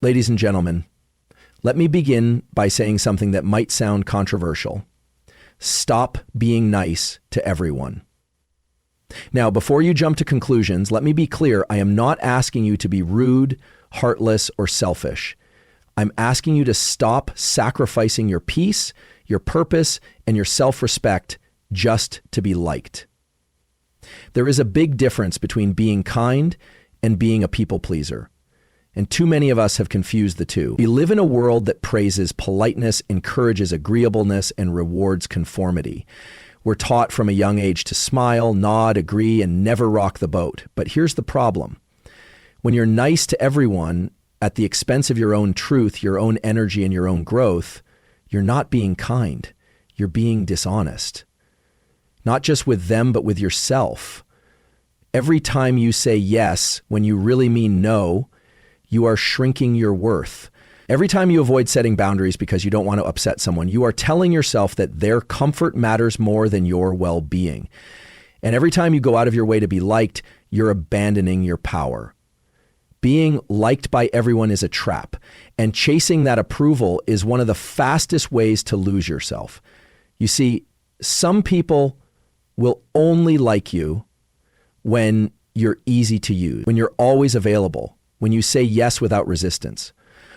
Ladies and gentlemen, let me begin by saying something that might sound controversial. Stop being nice to everyone. Now, before you jump to conclusions, let me be clear. I am not asking you to be rude, heartless, or selfish. I'm asking you to stop sacrificing your peace, your purpose, and your self-respect just to be liked. There is a big difference between being kind and being a people pleaser. And too many of us have confused the two. We live in a world that praises politeness, encourages agreeableness, and rewards conformity. We're taught from a young age to smile, nod, agree, and never rock the boat. But here's the problem. When you're nice to everyone at the expense of your own truth, your own energy, and your own growth, you're not being kind. You're being dishonest. Not just with them, but with yourself. Every time you say yes when you really mean no, you are shrinking your worth. Every time you avoid setting boundaries because you don't want to upset someone, you are telling yourself that their comfort matters more than your well-being. And every time you go out of your way to be liked, you're abandoning your power. Being liked by everyone is a trap, and chasing that approval is one of the fastest ways to lose yourself. You see, some people will only like you when you're easy to use, when you're always available, when you say yes without resistance.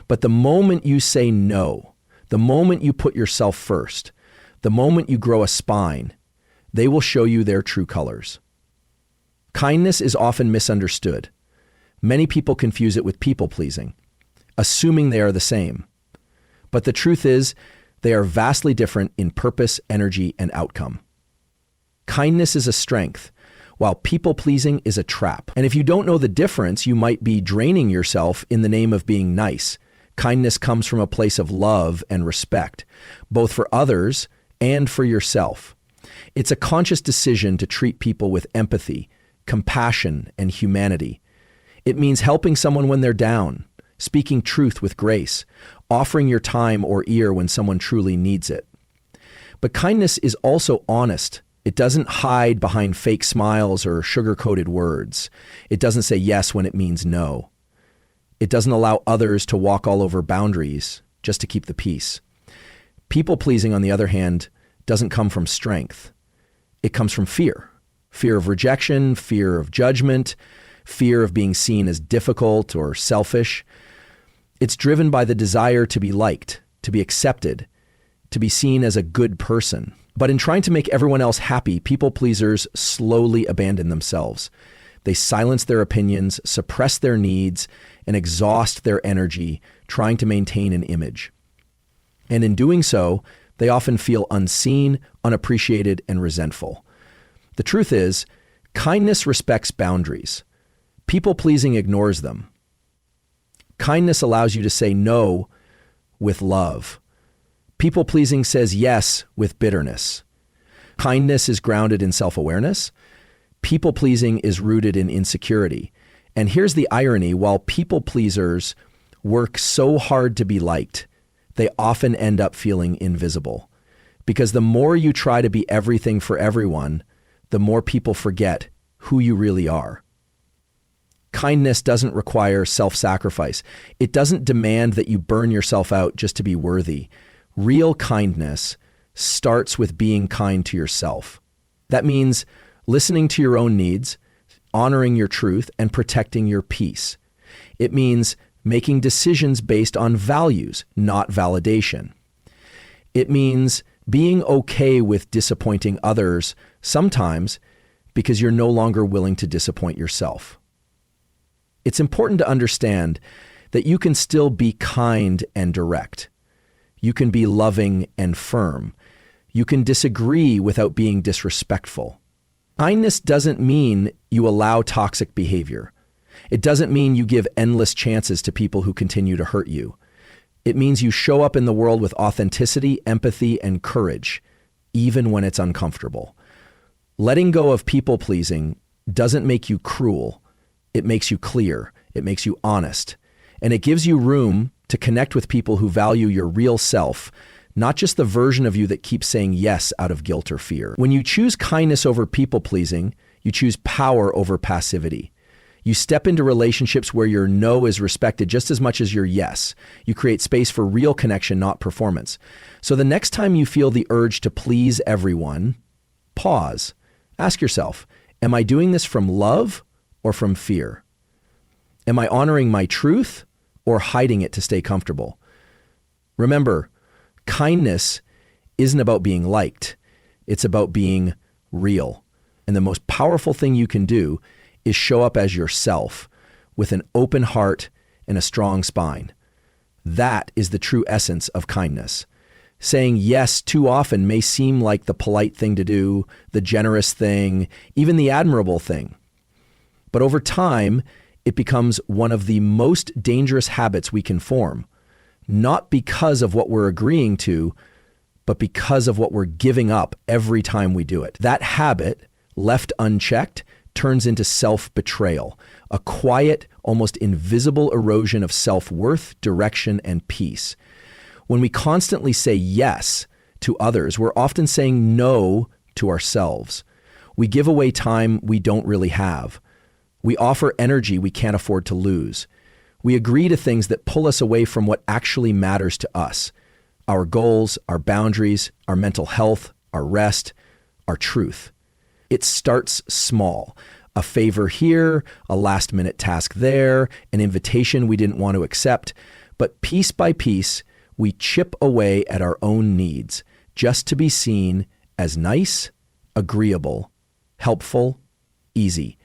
But the moment you say no, the moment you put yourself first, the moment you grow a spine, they will show you their true colors. Kindness is often misunderstood. Many people confuse it with people-pleasing, assuming they are the same. But the truth is, they are vastly different in purpose, energy, and outcome. Kindness is a strength, while people-pleasing is a trap. And if you don't know the difference, you might be draining yourself in the name of being nice. Kindness comes from a place of love and respect, both for others and for yourself. It's a conscious decision to treat people with empathy, compassion, and humanity. It means helping someone when they're down, speaking truth with grace, offering your time or ear when someone truly needs it. But kindness is also honest. It doesn't hide behind fake smiles or sugar-coated words. It doesn't say yes when it means no. It doesn't allow others to walk all over boundaries just to keep the peace. People-pleasing, on the other hand, doesn't come from strength. It comes from fear. Fear of rejection, fear of judgment, fear of being seen as difficult or selfish. It's driven by the desire to be liked, to be accepted, to be seen as a good person. But in trying to make everyone else happy, people pleasers slowly abandon themselves. They silence their opinions, suppress their needs, and exhaust their energy trying to maintain an image. And in doing so, they often feel unseen, unappreciated, and resentful. The truth is, kindness respects boundaries. People-pleasing ignores them. Kindness allows you to say no with love. People-pleasing says yes with bitterness. Kindness is grounded in self-awareness. People-pleasing is rooted in insecurity. And here's the irony: while people-pleasers work so hard to be liked, they often end up feeling invisible. Because the more you try to be everything for everyone, the more people forget who you really are. Kindness doesn't require self-sacrifice. It doesn't demand that you burn yourself out just to be worthy. Real kindness starts with being kind to yourself. That means listening to your own needs, honoring your truth, and protecting your peace. It means making decisions based on values, not validation. It means being okay with disappointing others sometimes because you're no longer willing to disappoint yourself. It's important to understand that you can still be kind and direct. You can be loving and firm. You can disagree without being disrespectful. Kindness doesn't mean you allow toxic behavior. It doesn't mean you give endless chances to people who continue to hurt you. It means you show up in the world with authenticity, empathy, and courage, even when it's uncomfortable. Letting go of people-pleasing doesn't make you cruel. It makes you clear. It makes you honest. And it gives you room to connect with people who value your real self, not just the version of you that keeps saying yes out of guilt or fear. When you choose kindness over people-pleasing, you choose power over passivity. You step into relationships where your no is respected just as much as your yes. You create space for real connection, not performance. So the next time you feel the urge to please everyone, pause. Ask yourself, am I doing this from love or from fear? Am I honoring my truth or hiding it to stay comfortable? Remember, kindness isn't about being liked. It's about being real. And the most powerful thing you can do is show up as yourself with an open heart and a strong spine. That is the true essence of kindness. Saying yes too often may seem like the polite thing to do, the generous thing, even the admirable thing. But over time, it becomes one of the most dangerous habits we can form, not because of what we're agreeing to, but because of what we're giving up every time we do it. That habit, left unchecked, turns into self-betrayal, a quiet, almost invisible erosion of self-worth, direction, and peace. When we constantly say yes to others, we're often saying no to ourselves. We give away time we don't really have. We offer energy we can't afford to lose. We agree to things that pull us away from what actually matters to us: our goals, our boundaries, our mental health, our rest, our truth. It starts small. A favor here, a last-minute task there, an invitation we didn't want to accept. But piece by piece, we chip away at our own needs just to be seen as nice, agreeable, helpful, easy.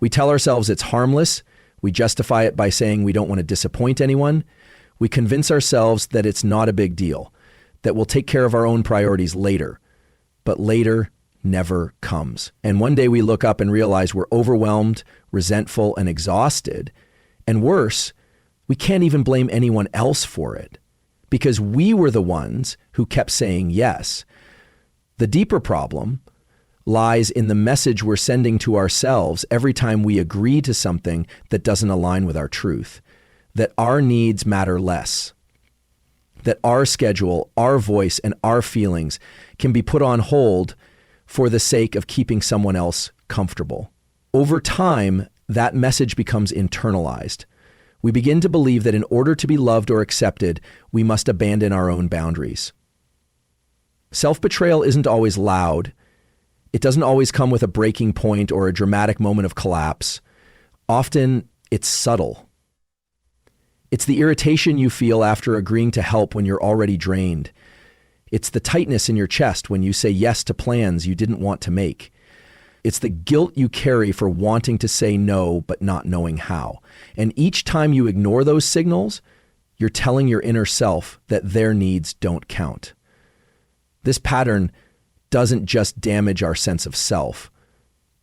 We tell ourselves it's harmless. We justify it by saying we don't want to disappoint anyone. We convince ourselves that it's not a big deal, that we'll take care of our own priorities later. But later never comes. And one day we look up and realize we're overwhelmed, resentful, and exhausted. And worse, we can't even blame anyone else for it, because we were the ones who kept saying yes. The deeper problem lies in the message we're sending to ourselves every time we agree to something that doesn't align with our truth, that our needs matter less, that our schedule, our voice, and our feelings can be put on hold for the sake of keeping someone else comfortable. Over time, that message becomes internalized. We begin to believe that in order to be loved or accepted, we must abandon our own boundaries. Self-betrayal isn't always loud. It doesn't always come with a breaking point or a dramatic moment of collapse. Often, it's subtle. It's the irritation you feel after agreeing to help when you're already drained. It's the tightness in your chest when you say yes to plans you didn't want to make. It's the guilt you carry for wanting to say no but not knowing how. And each time you ignore those signals, you're telling your inner self that their needs don't count. This pattern doesn't just damage our sense of self,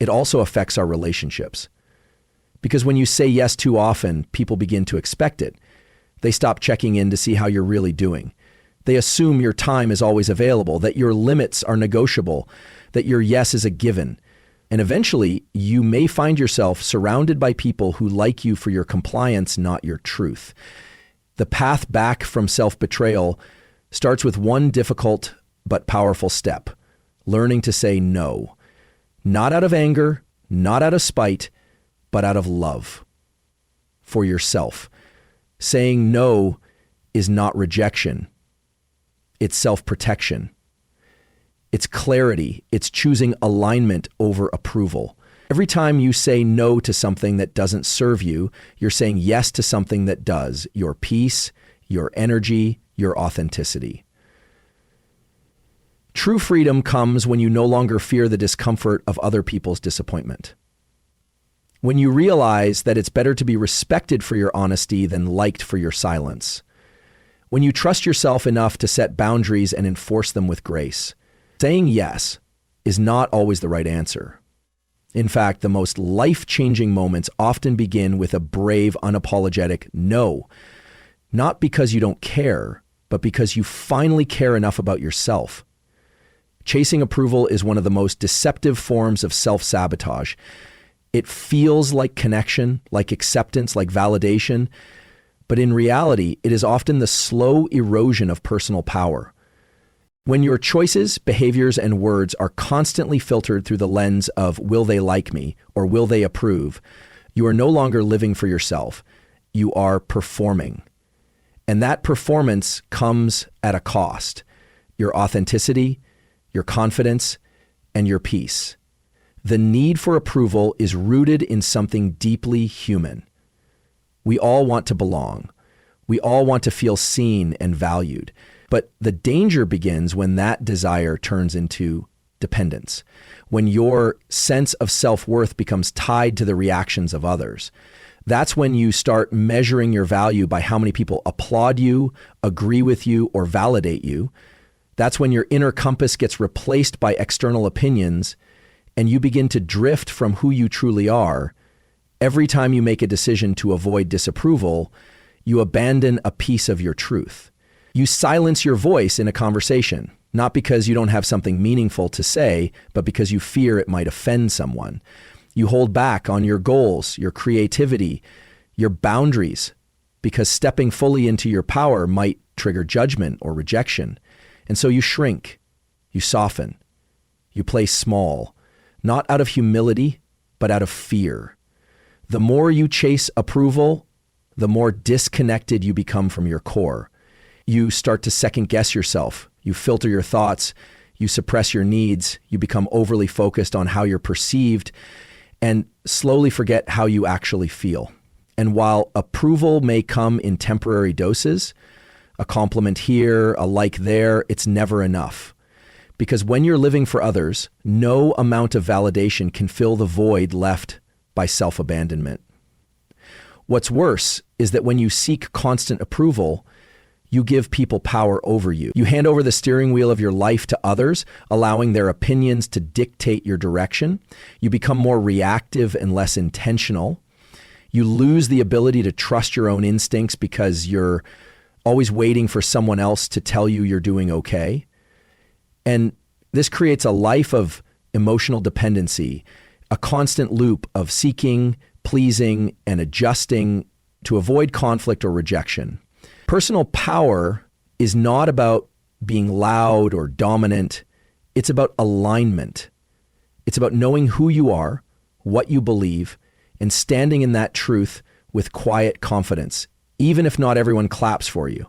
it also affects our relationships. Because when you say yes too often, people begin to expect it. They stop checking in to see how you're really doing. They assume your time is always available, that your limits are negotiable, that your yes is a given. And eventually, you may find yourself surrounded by people who like you for your compliance, not your truth. The path back from self-betrayal starts with one difficult but powerful step: learning to say no. Not out of anger, not out of spite, but out of love for yourself. Saying no is not rejection. It's self-protection. It's clarity. It's choosing alignment over approval. Every time you say no to something that doesn't serve you, you're saying yes to something that does: your peace, your energy, your authenticity. True freedom comes when you no longer fear the discomfort of other people's disappointment. When you realize that it's better to be respected for your honesty than liked for your silence. When you trust yourself enough to set boundaries and enforce them with grace. Saying yes is not always the right answer. In fact, the most life-changing moments often begin with a brave, unapologetic no. Not because you don't care, but because you finally care enough about yourself. Chasing approval is one of the most deceptive forms of self-sabotage. It feels like connection, like acceptance, like validation, but in reality, it is often the slow erosion of personal power. When your choices, behaviors, and words are constantly filtered through the lens of will they like me or will they approve, You are no longer living for yourself. You are performing. And that performance comes at a cost. Your authenticity, your confidence, and your peace. The need for approval is rooted in something deeply human. We all want to belong. We all want to feel seen and valued. But the danger begins when that desire turns into dependence, when your sense of self-worth becomes tied to the reactions of others. That's when you start measuring your value by how many people applaud you, agree with you, or validate you. That's when your inner compass gets replaced by external opinions, and you begin to drift from who you truly are. Every time you make a decision to avoid disapproval, you abandon a piece of your truth. You silence your voice in a conversation, not because you don't have something meaningful to say, but because you fear it might offend someone. You hold back on your goals, your creativity, your boundaries, because stepping fully into your power might trigger judgment or rejection. And so you shrink, you soften, you play small, not out of humility, but out of fear. The more you chase approval, the more disconnected you become from your core. You start to second guess yourself. You filter your thoughts. You suppress your needs. You become overly focused on how you're perceived and slowly forget how you actually feel. And while approval may come in temporary doses, a compliment here, a like there, it's never enough. Because when you're living for others, no amount of validation can fill the void left by self-abandonment. What's worse is that when you seek constant approval, you give people power over you. You hand over the steering wheel of your life to others, allowing their opinions to dictate your direction. You become more reactive and less intentional. You lose the ability to trust your own instincts because you're always waiting for someone else to tell you you're doing okay. And this creates a life of emotional dependency, a constant loop of seeking, pleasing, and adjusting to avoid conflict or rejection. Personal power is not about being loud or dominant. It's about alignment. It's about knowing who you are, what you believe, and standing in that truth with quiet confidence, even if not everyone claps for you.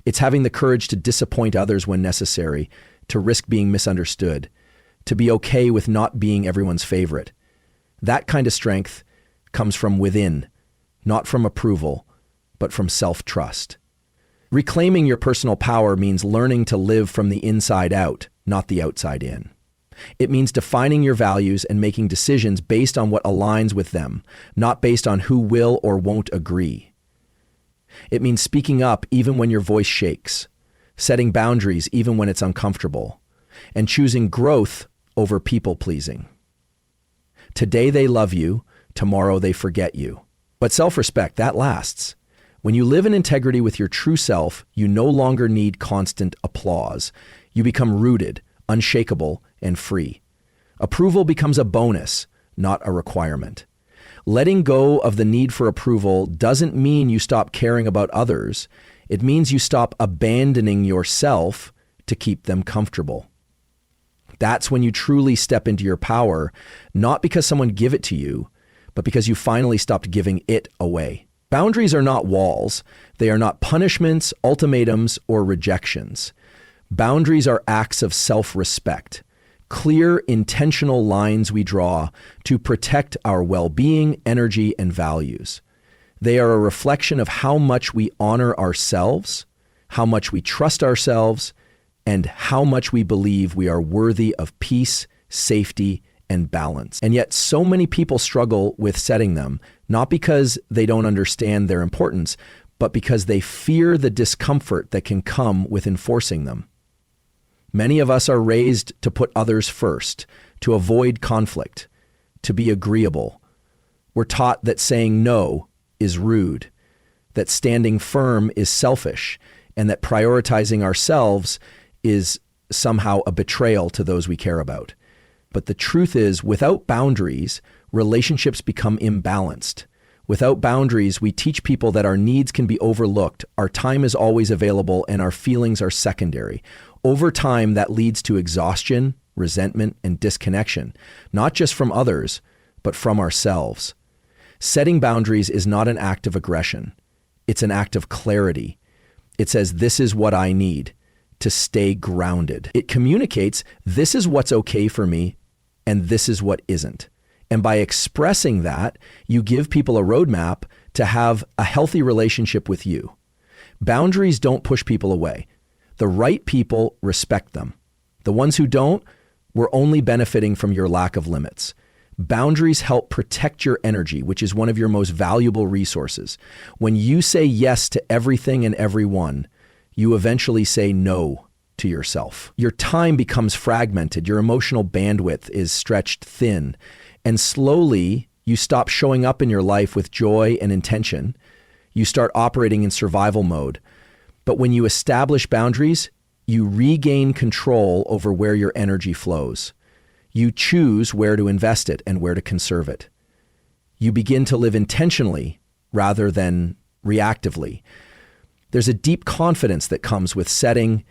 It's having the courage to disappoint others when necessary, to risk being misunderstood, to be okay with not being everyone's favorite. That kind of strength comes from within, not from approval, but from self-trust. Reclaiming your personal power means learning to live from the inside out, not the outside in. It means defining your values and making decisions based on what aligns with them, not based on who will or won't agree. It means speaking up even when your voice shakes, setting boundaries even when it's uncomfortable, and choosing growth over people-pleasing. Today they love you, tomorrow they forget you. But self-respect, that lasts. When you live in integrity with your true self, you no longer need constant applause. You become rooted, unshakable, and free. Approval becomes a bonus, not a requirement. Letting go of the need for approval doesn't mean you stop caring about others. It means you stop abandoning yourself to keep them comfortable. That's when you truly step into your power, not because someone gave it to you, but because you finally stopped giving it away. Boundaries are not walls. They are not punishments, ultimatums, or rejections. Boundaries are acts of self-respect, clear, intentional lines we draw to protect our well-being, energy, and values. They are a reflection of how much we honor ourselves, how much we trust ourselves, and how much we believe we are worthy of peace, safety, and balance. And yet so many people struggle with setting them, not because they don't understand their importance, but because they fear the discomfort that can come with enforcing them. Many of us are raised to put others first, to avoid conflict, to be agreeable. We're taught that saying no is rude, that standing firm is selfish, and that prioritizing ourselves is somehow a betrayal to those we care about. But the truth is, without boundaries, relationships become imbalanced. Without boundaries, we teach people that our needs can be overlooked, our time is always available, and our feelings are secondary. Over time, that leads to exhaustion, resentment, and disconnection, not just from others, but from ourselves. Setting boundaries is not an act of aggression. It's an act of clarity. It says, this is what I need to stay grounded. It communicates, this is what's okay for me, and this is what isn't. And by expressing that, you give people a roadmap to have a healthy relationship with you. Boundaries don't push people away. The right people respect them. The ones who don't, we're only benefiting from your lack of limits. Boundaries help protect your energy, which is one of your most valuable resources. When you say yes to everything and everyone, you eventually say no to yourself. Your time becomes fragmented. Your emotional bandwidth is stretched thin. And slowly, you stop showing up in your life with joy and intention. You start operating in survival mode. But when you establish boundaries, you regain control over where your energy flows. You choose where to invest it and where to conserve it. You begin to live intentionally rather than reactively. There's a deep confidence that comes with setting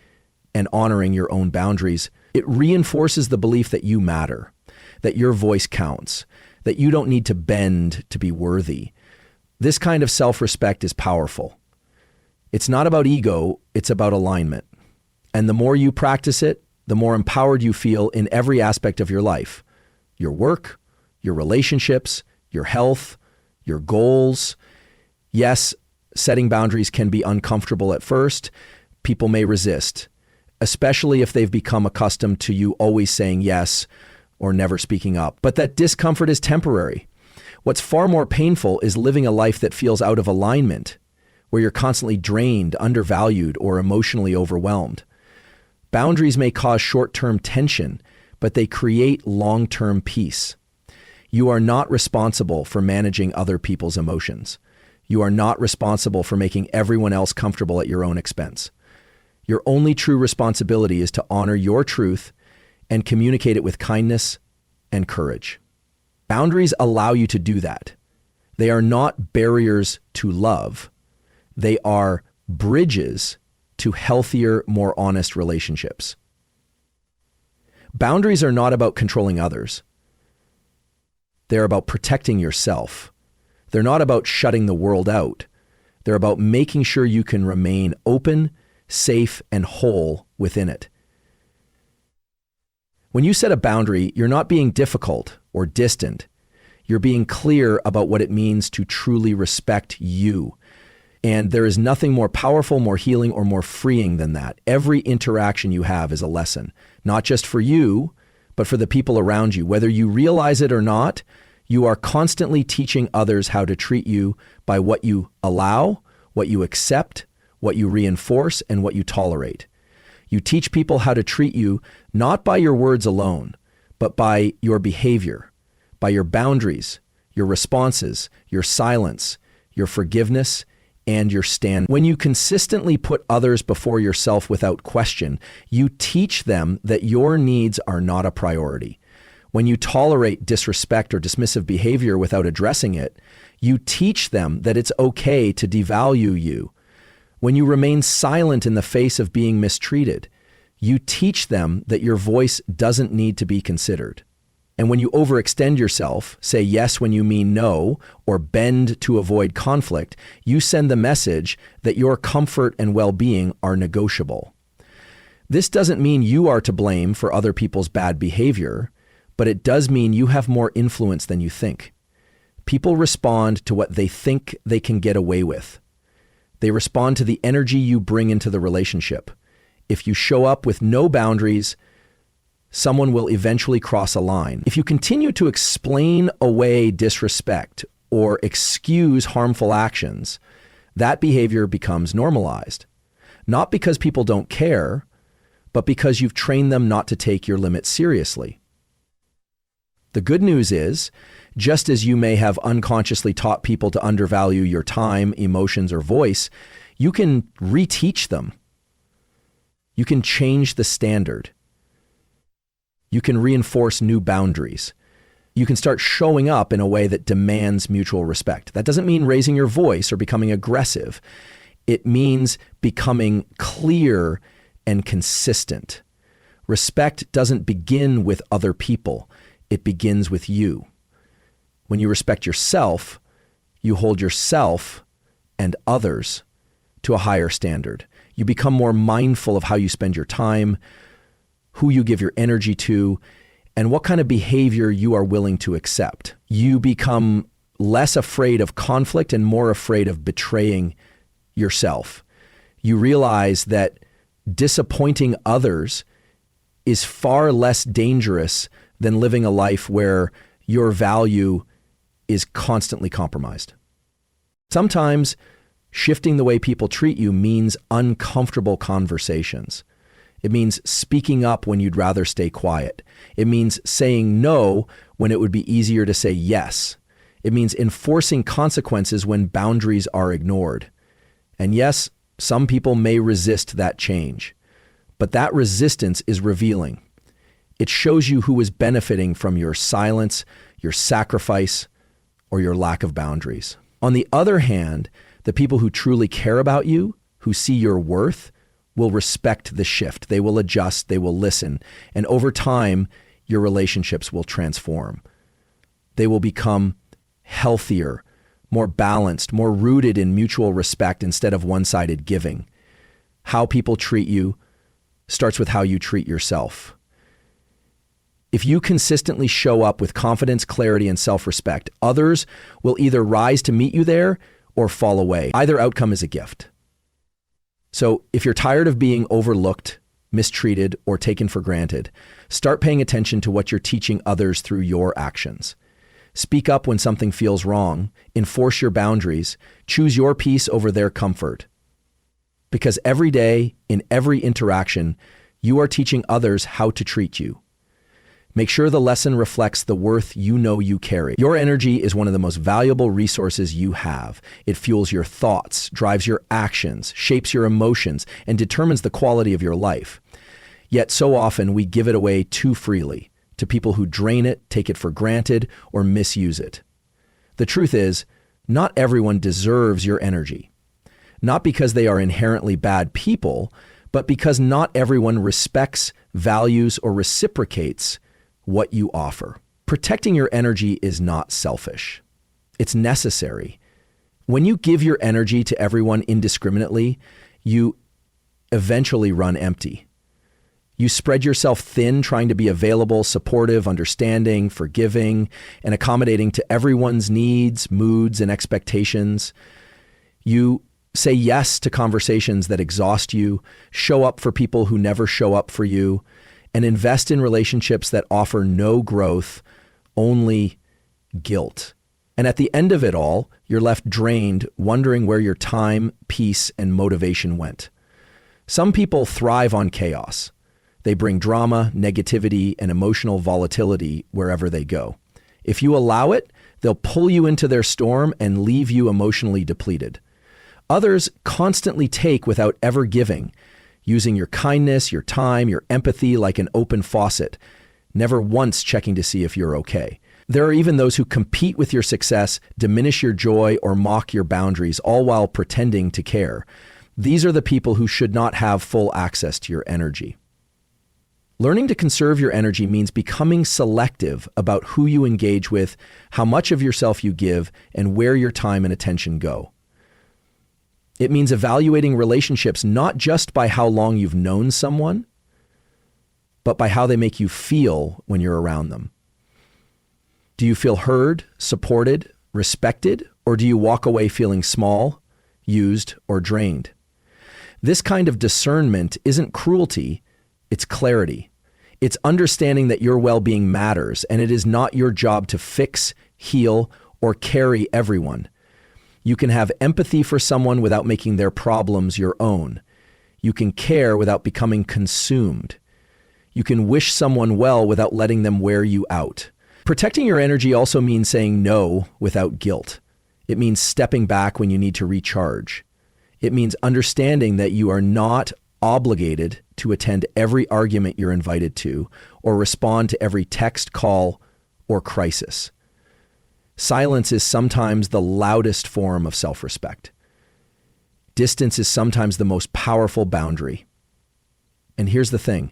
and honoring your own boundaries. It reinforces the belief that you matter, that your voice counts, that you don't need to bend to be worthy. This kind of self-respect is powerful. It's not about ego, it's about alignment. And the more you practice it, the more empowered you feel in every aspect of your life. Your work, your relationships, your health, your goals. Yes, setting boundaries can be uncomfortable at first. People may resist, especially if they've become accustomed to you always saying yes or never speaking up. But that discomfort is temporary. What's far more painful is living a life that feels out of alignment, where you're constantly drained, undervalued, or emotionally overwhelmed. Boundaries may cause short-term tension, but they create long-term peace. You are not responsible for managing other people's emotions. You are not responsible for making everyone else comfortable at your own expense. Your only true responsibility is to honor your truth and communicate it with kindness and courage. Boundaries allow you to do that. They are not barriers to love. They are bridges to healthier, more honest relationships. Boundaries are not about controlling others. They're about protecting yourself. They're not about shutting the world out. They're about making sure you can remain open, safe, and whole within it. When you set a boundary, you're not being difficult or distant. You're being clear about what it means to truly respect you. And there is nothing more powerful, more healing, or more freeing than that. Every interaction you have is a lesson, not just for you, but for the people around you. Whether you realize it or not, you are constantly teaching others how to treat you by what you allow, what you accept, what you reinforce, and what you tolerate. You teach people how to treat you not by your words alone, but by your behavior, by your boundaries, your responses, your silence, your forgiveness, and your stand. When you consistently put others before yourself without question, you teach them that your needs are not a priority. When you tolerate disrespect or dismissive behavior without addressing it, you teach them that it's okay to devalue you. When you remain silent in the face of being mistreated, you teach them that your voice doesn't need to be considered. And when you overextend yourself, say yes when you mean no, or bend to avoid conflict, you send the message that your comfort and well-being are negotiable. This doesn't mean you are to blame for other people's bad behavior, but it does mean you have more influence than you think. People respond to what they think they can get away with. They respond to the energy you bring into the relationship. If you show up with no boundaries, someone will eventually cross a line. If you continue to explain away disrespect or excuse harmful actions, that behavior becomes normalized. Not because people don't care, but because you've trained them not to take your limits seriously. The good news is, just as you may have unconsciously taught people to undervalue your time, emotions, or voice, you can reteach them. You can change the standard. You can reinforce new boundaries. You can start showing up in a way that demands mutual respect. That doesn't mean raising your voice or becoming aggressive. It means becoming clear and consistent. Respect doesn't begin with other people. It begins with you. When you respect yourself, you hold yourself and others to a higher standard. You become more mindful of how you spend your time, who you give your energy to, and what kind of behavior you are willing to accept. You become less afraid of conflict and more afraid of betraying yourself. You realize that disappointing others is far less dangerous than living a life where your value is constantly compromised. Sometimes shifting the way people treat you means uncomfortable conversations. It means speaking up when you'd rather stay quiet. It means saying no when it would be easier to say yes. It means enforcing consequences when boundaries are ignored. And yes, some people may resist that change, but that resistance is revealing. It shows you who is benefiting from your silence, your sacrifice, or your lack of boundaries. On the other hand, the people who truly care about you, who see your worth, will respect the shift. They will adjust, they will listen, and over time, your relationships will transform. They will become healthier, more balanced, more rooted in mutual respect instead of one-sided giving. How people treat you starts with how you treat yourself. If you consistently show up with confidence, clarity, and self-respect, others will either rise to meet you there or fall away. Either outcome is a gift. So if you're tired of being overlooked, mistreated, or taken for granted, start paying attention to what you're teaching others through your actions. Speak up when something feels wrong, enforce your boundaries, choose your peace over their comfort. Because every day, in every interaction, you are teaching others how to treat you. Make sure the lesson reflects the worth you know you carry. Your energy is one of the most valuable resources you have. It fuels your thoughts, drives your actions, shapes your emotions, and determines the quality of your life. Yet so often we give it away too freely to people who drain it, take it for granted, or misuse it. The truth is, not everyone deserves your energy. Not because they are inherently bad people, but because not everyone respects, values, or reciprocates what you offer. Protecting your energy is not selfish. It's necessary. When you give your energy to everyone indiscriminately, you eventually run empty. You spread yourself thin trying to be available, supportive, understanding, forgiving, and accommodating to everyone's needs, moods, and expectations. You say yes to conversations that exhaust you, show up for people who never show up for you, and invest in relationships that offer no growth, only guilt. And at the end of it all, you're left drained, wondering where your time, peace, and motivation went. Some people thrive on chaos. They bring drama, negativity, and emotional volatility wherever they go. If you allow it, they'll pull you into their storm and leave you emotionally depleted. Others constantly take without ever giving, using your kindness, your time, your empathy like an open faucet, never once checking to see if you're okay. There are even those who compete with your success, diminish your joy, or mock your boundaries, all while pretending to care. These are the people who should not have full access to your energy. Learning to conserve your energy means becoming selective about who you engage with, how much of yourself you give, and where your time and attention go. It means evaluating relationships not just by how long you've known someone, but by how they make you feel when you're around them. Do you feel heard, supported, respected, or do you walk away feeling small, used, or drained? This kind of discernment isn't cruelty, it's clarity. It's understanding that your well-being matters, and it is not your job to fix, heal, or carry everyone. You can have empathy for someone without making their problems your own. You can care without becoming consumed. You can wish someone well without letting them wear you out. Protecting your energy also means saying no without guilt. It means stepping back when you need to recharge. It means understanding that you are not obligated to attend every argument you're invited to or respond to every text, call, or crisis. Silence is sometimes the loudest form of self-respect. Distance is sometimes the most powerful boundary. And here's the thing.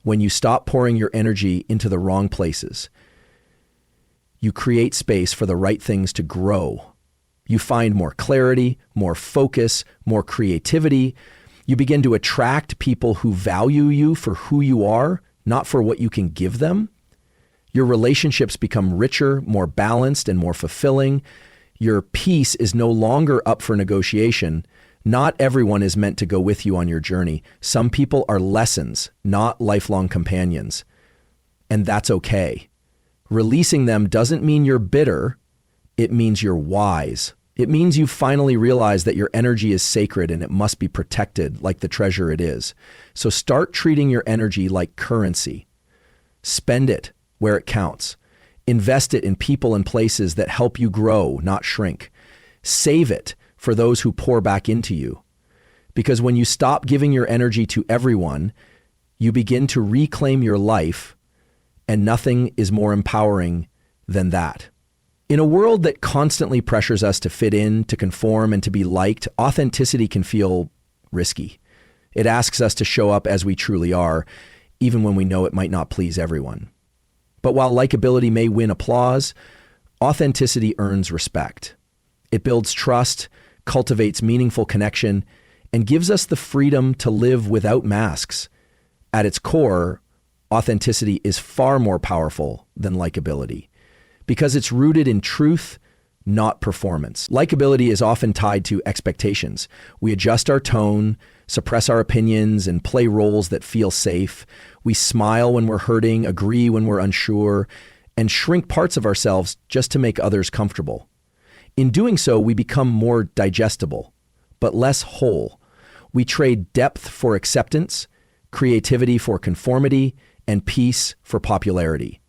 When you stop pouring your energy into the wrong places, you create space for the right things to grow You find more clarity, more focus, more creativity. You begin to attract people who value you for who you are, not for what you can give them. Your relationships become richer, more balanced, and more fulfilling. Your peace is no longer up for negotiation. Not everyone is meant to go with you on your journey. Some people are lessons, not lifelong companions. And that's okay. Releasing them doesn't mean you're bitter. It means you're wise. It means you finally realize that your energy is sacred and it must be protected like the treasure it is. So start treating your energy like currency. Spend it where it counts. Invest it in people and places that help you grow, not shrink. Save it for those who pour back into you. Because when you stop giving your energy to everyone, you begin to reclaim your life, and nothing is more empowering than that. In a world that constantly pressures us to fit in, to conform, and to be liked, authenticity can feel risky. It asks us to show up as we truly are, even when we know it might not please everyone. But while likability may win applause, authenticity earns respect. It builds trust, cultivates meaningful connection, and gives us the freedom to live without masks. At its core, authenticity is far more powerful than likability because it's rooted in truth, not performance. Likability is often tied to expectations. We adjust our tone, suppress our opinions, and play roles that feel safe. We smile when we're hurting, agree when we're unsure, and shrink parts of ourselves just to make others comfortable. In doing so, we become more digestible, but less whole. We trade depth for acceptance, creativity for conformity, and peace for popularity.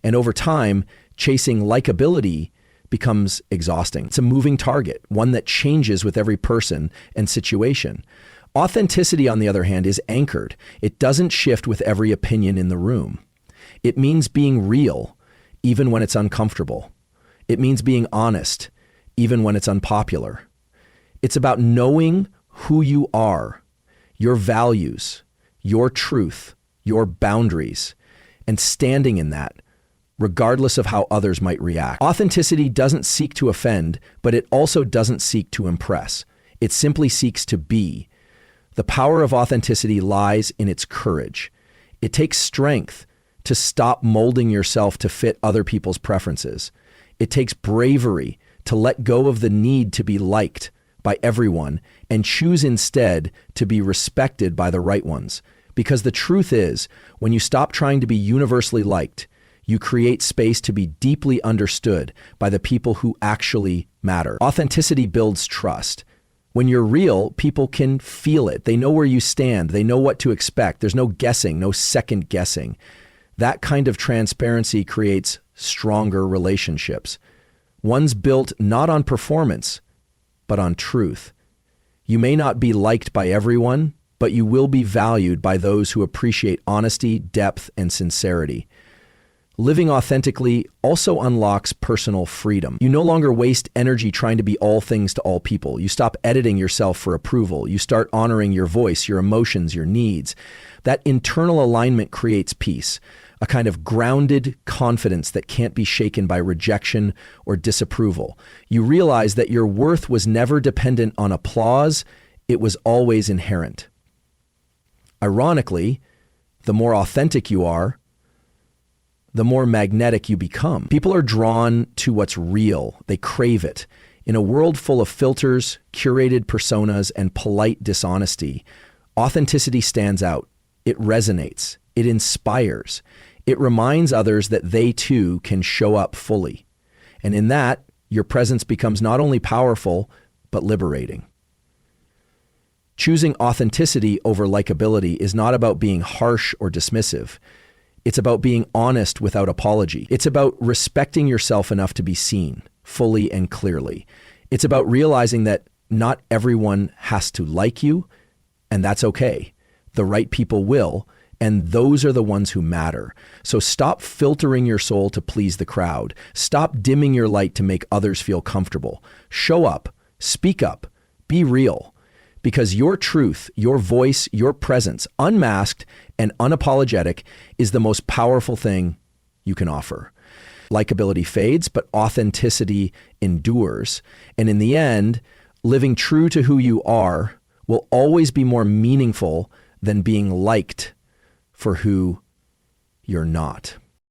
And over time, chasing likability becomes exhausting. It's a moving target, one that changes with every person and situation. Authenticity, on the other hand, is anchored. It doesn't shift with every opinion in the room. It means being real, even when it's uncomfortable. It means being honest, even when it's unpopular. It's about knowing who you are, your values, your truth, your boundaries, and standing in that, regardless of how others might react. Authenticity doesn't seek to offend, but it also doesn't seek to impress. It simply seeks to be. The power of authenticity lies in its courage. It takes strength to stop molding yourself to fit other people's preferences. It takes bravery to let go of the need to be liked by everyone and choose instead to be respected by the right ones. Because the truth is, when you stop trying to be universally liked, you create space to be deeply understood by the people who actually matter. Authenticity builds trust. When you're real, people can feel it. They know where you stand. They know what to expect. There's no guessing, no second guessing. That kind of transparency creates stronger relationships. One's built not on performance, but on truth. You may not be liked by everyone, but you will be valued by those who appreciate honesty, depth, and sincerity. Living authentically also unlocks personal freedom. You no longer waste energy trying to be all things to all people. You stop editing yourself for approval. You start honoring your voice, your emotions, your needs. That internal alignment creates peace, a kind of grounded confidence that can't be shaken by rejection or disapproval. You realize that your worth was never dependent on applause. It was always inherent. Ironically, the more authentic you are, the more magnetic you become. People are drawn to what's real. They crave it. In a world full of filters, curated personas, and polite dishonesty, authenticity stands out. It resonates. It inspires. It reminds others that they too can show up fully. And in that, your presence becomes not only powerful, but liberating. Choosing authenticity over likability is not about being harsh or dismissive. It's about being honest without apology. It's about respecting yourself enough to be seen fully and clearly. It's about realizing that not everyone has to like you, and that's okay. The right people will, and those are the ones who matter. So stop filtering your soul to please the crowd. Stop dimming your light to make others feel comfortable. Show up, speak up, be real. Because your truth, your voice, your presence, unmasked and unapologetic, is the most powerful thing you can offer. Likability fades, but authenticity endures. And in the end, living true to who you are will always be more meaningful than being liked for who you're not.